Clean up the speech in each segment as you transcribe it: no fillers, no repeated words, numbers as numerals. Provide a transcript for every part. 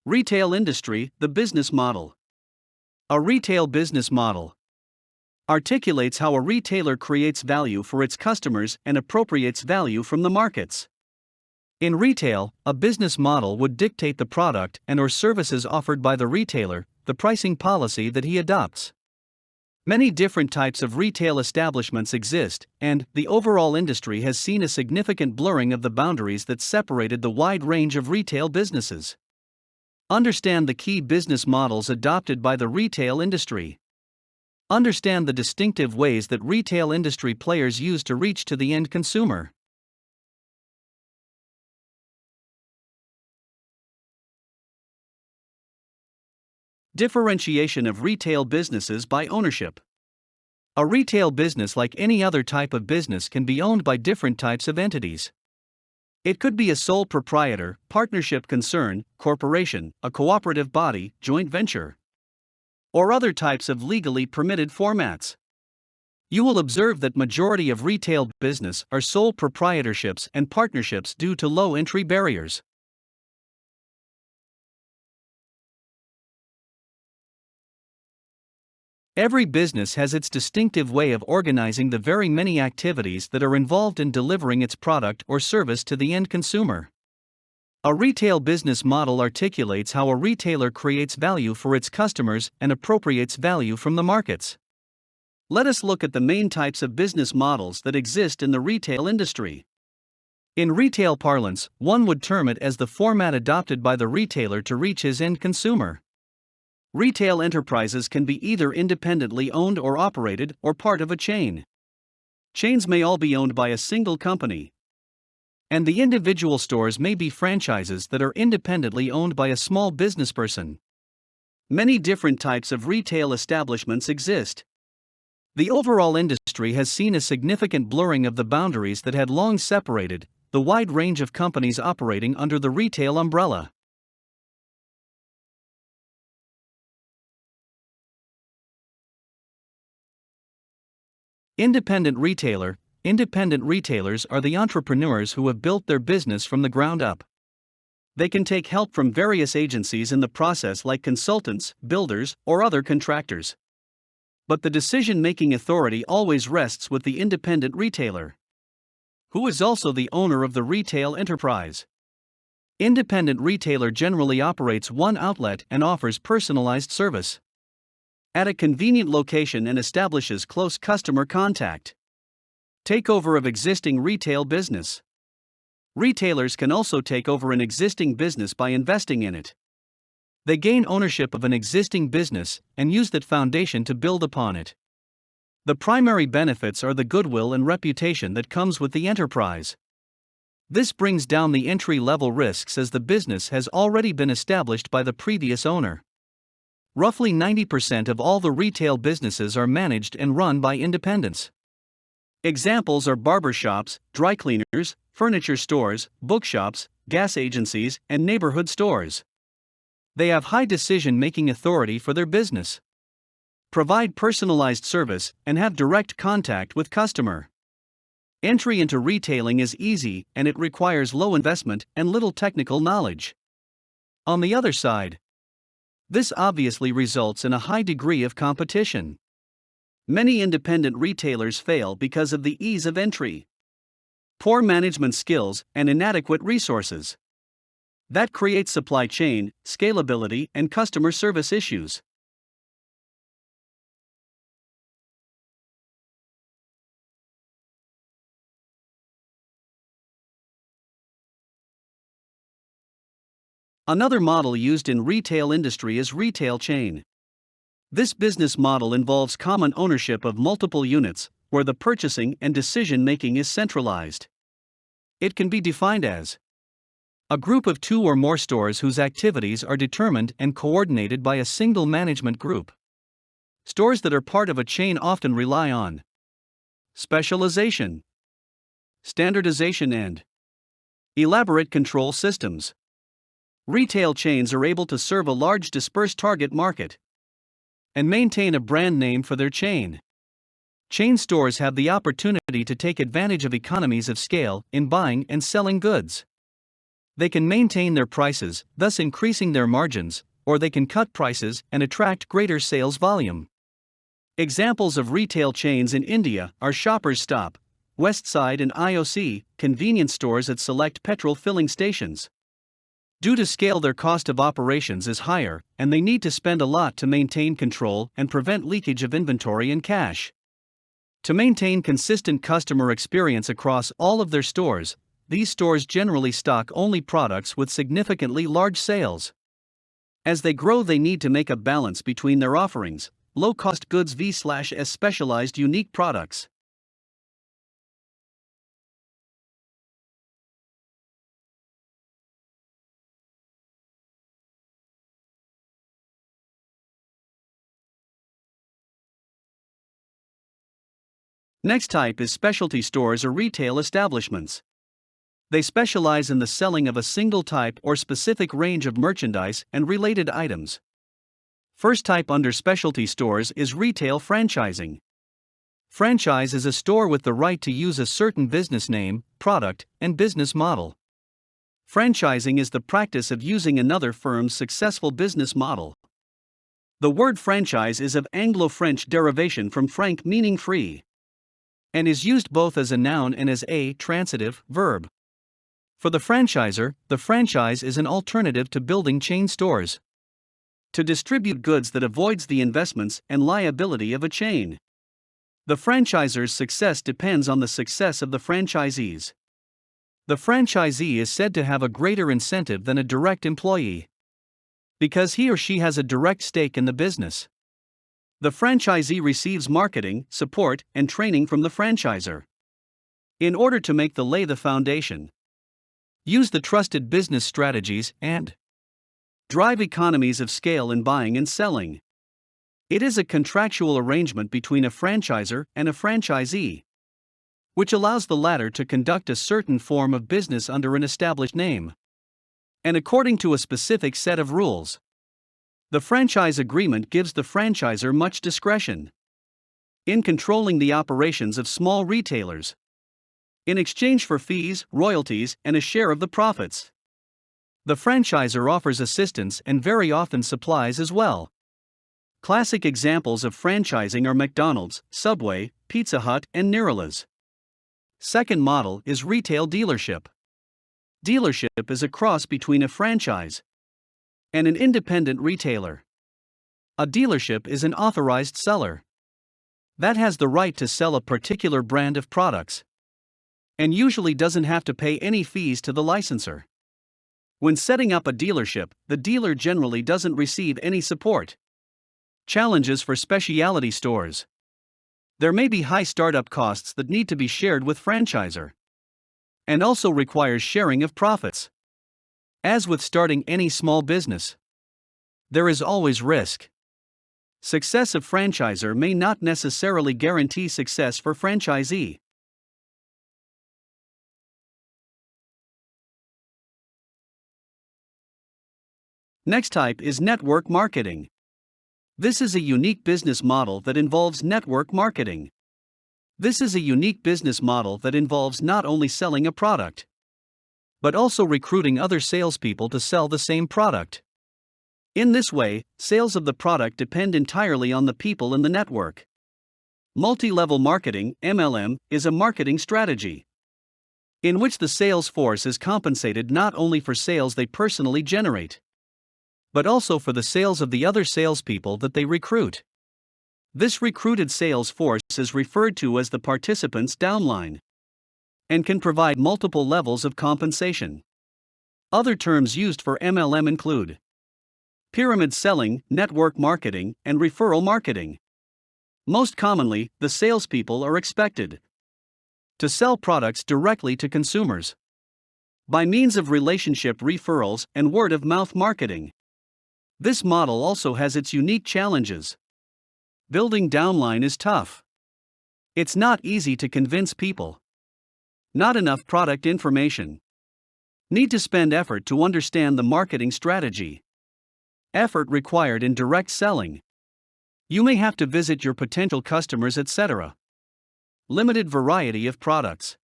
Retail industry, the business model. A retail business model articulates how a retailer creates value for its customers and appropriates value from the markets. In retail, a business model would dictate the product and/or services offered by the retailer, the pricing policy that he adopts. Many different types of retail establishments exist, and the overall industry has seen a significant blurring of the boundaries that separated the wide range of retail businesses. Understand the key business models adopted by the retail industry. Understand the distinctive ways that retail industry players use to reach to the end consumer. Differentiation of retail businesses by ownership. A retail business, like any other type of business, can be owned by different types of entities. It could be a sole proprietor, partnership concern, corporation, a cooperative body, joint venture, or other types of legally permitted formats. You will observe that majority of retail business are sole proprietorships and partnerships due to low entry barriers. Every business has its distinctive way of organizing the very many activities that are involved in delivering its product or service to the end consumer. A retail business model articulates how a retailer creates value for its customers and appropriates value from the markets. Let us look at the main types of business models that exist in the retail industry. In retail parlance, one would term it as the format adopted by the retailer to reach his end consumer. Retail enterprises can be either independently owned or operated, or part of a chain. Chains may all be owned by a single company, and the individual stores may be franchises that are independently owned by a small business person. Many different types of retail establishments exist. The overall industry has seen a significant blurring of the boundaries that had long separated the wide range of companies operating under the retail umbrella. Independent retailer. Independent retailers are the entrepreneurs who have built their business from the ground up. They can take help from various agencies in the process, like consultants, builders, or other contractors. But the decision-making authority always rests with the independent retailer, who is also the owner of the retail enterprise. Independent retailer generally operates one outlet and offers personalized service at a convenient location and establishes close customer contact. Takeover of existing retail business. Retailers can also take over an existing business by investing in it. They gain ownership of an existing business and use that foundation to build upon it. The primary benefits are the goodwill and reputation that comes with the enterprise. This brings down the entry-level risks as the business has already been established by the previous owner. Roughly 90% of all the retail businesses are managed and run by independents. Examples are barbershops, dry cleaners, furniture stores, bookshops, gas agencies, and neighborhood stores. They have high decision-making authority for their business, provide personalized service, and have direct contact with customer. Entry into retailing is easy, and it requires low investment and little technical knowledge. On the other side, this obviously results in a high degree of competition. Many independent retailers fail because of the ease of entry, poor management skills, and inadequate resources. That creates supply chain, scalability, and customer service issues. Another model used in retail industry is retail chain. This business model involves common ownership of multiple units, where the purchasing and decision-making is centralized. It can be defined as a group of two or more stores whose activities are determined and coordinated by a single management group. Stores that are part of a chain often rely on specialization, standardization, and elaborate control systems. Retail chains are able to serve a large dispersed target market and maintain a brand name for their chain. Chain stores have the opportunity to take advantage of economies of scale in buying and selling goods. They can maintain their prices, thus increasing their margins, or they can cut prices and attract greater sales volume. Examples of retail chains in India are Shoppers Stop, Westside, and IOC, convenience stores at select petrol filling stations. Due to scale, their cost of operations is higher, and they need to spend a lot to maintain control and prevent leakage of inventory and cash. To maintain consistent customer experience across all of their stores, these stores generally stock only products with significantly large sales. As they grow, they need to make a balance between their offerings, low-cost goods vs specialized unique products. Next type is specialty stores or retail establishments. They specialize in the selling of a single type or specific range of merchandise and related items. First type under specialty stores is retail franchising. Franchise is a store with the right to use a certain business name, product, and business model. Franchising is the practice of using another firm's successful business model. The word franchise is of Anglo-French derivation from franc, meaning free, and is used both as a noun and as a transitive verb. For the franchisor, the franchise is an alternative to building chain stores to distribute goods that avoids the investments and liability of a chain. The franchisor's success depends on the success of the franchisees. The franchisee is said to have a greater incentive than a direct employee, because he or she has a direct stake in the business. The franchisee receives marketing, support, and training from the franchisor in order to lay the foundation, use the trusted business strategies, and drive economies of scale in buying and selling. It is a contractual arrangement between a franchisor and a franchisee, which allows the latter to conduct a certain form of business under an established name and according to a specific set of rules. The franchise agreement gives the franchisor much discretion in controlling the operations of small retailers in exchange for fees, royalties, and a share of the profits. The franchisor offers assistance and very often supplies as well. Classic examples of franchising are McDonald's, Subway, Pizza Hut, and Nirala's. Second model is retail dealership. Dealership is a cross between a franchise and an independent retailer. A dealership is an authorized seller that has the right to sell a particular brand of products and usually doesn't have to pay any fees to the licensor. When setting up a dealership, the dealer generally doesn't receive any support. Challenges for specialty stores. There may be high startup costs that need to be shared with franchisor and also requires sharing of profits. As with starting any small business, there is always risk. Success of franchisor may not necessarily guarantee success for franchisee. Next type is network marketing. This is a unique business model that involves network marketing. This is a unique business model that involves not only selling a product, but also recruiting other salespeople to sell the same product. In this way, sales of the product depend entirely on the people in the network. Multi-level marketing, MLM, is a marketing strategy in which the sales force is compensated not only for sales they personally generate, but also for the sales of the other salespeople that they recruit. This recruited sales force is referred to as the participant's downline and can provide multiple levels of compensation. Other terms used for MLM include pyramid selling, network marketing, and referral marketing. Most commonly, the salespeople are expected to sell products directly to consumers by means of relationship referrals and word-of-mouth marketing. This model also has its unique challenges. Building downline is tough. It's not easy to convince people. Not enough product information. Need to spend effort to understand the marketing strategy. Effort required in direct selling. You may have to visit your potential customers, etc. Limited variety of products.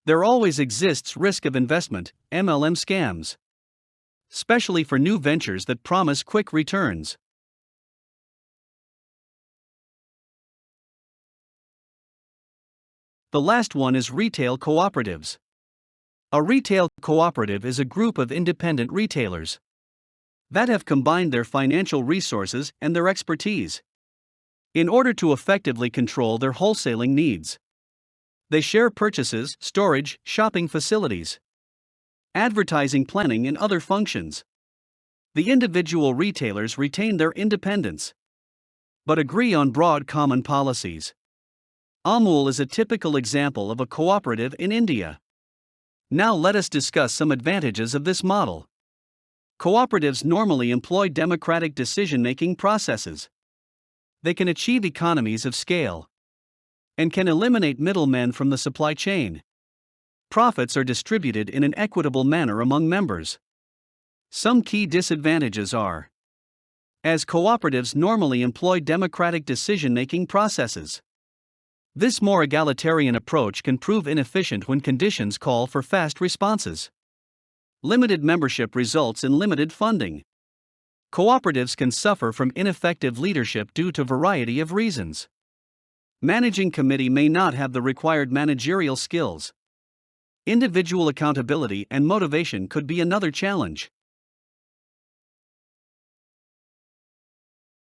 There always exists risk of investment, MLM scams, especially for new ventures that promise quick returns. The last one is retail cooperatives. A retail cooperative is a group of independent retailers that have combined their financial resources and their expertise in order to effectively control their wholesaling needs. They share purchases, storage, shopping facilities, advertising planning, and other functions. The individual retailers retain their independence but agree on broad common policies. Amul is a typical example of a cooperative in India. Now let us discuss some advantages of this model. Cooperatives normally employ democratic decision-making processes. They can achieve economies of scale and can eliminate middlemen from the supply chain. Profits are distributed in an equitable manner among members. Some key disadvantages are: as cooperatives normally employ democratic decision-making processes, this more egalitarian approach can prove inefficient when conditions call for fast responses. Limited membership results in limited funding. Cooperatives can suffer from ineffective leadership due to a variety of reasons. Managing committee may not have the required managerial skills. Individual accountability and motivation could be another challenge.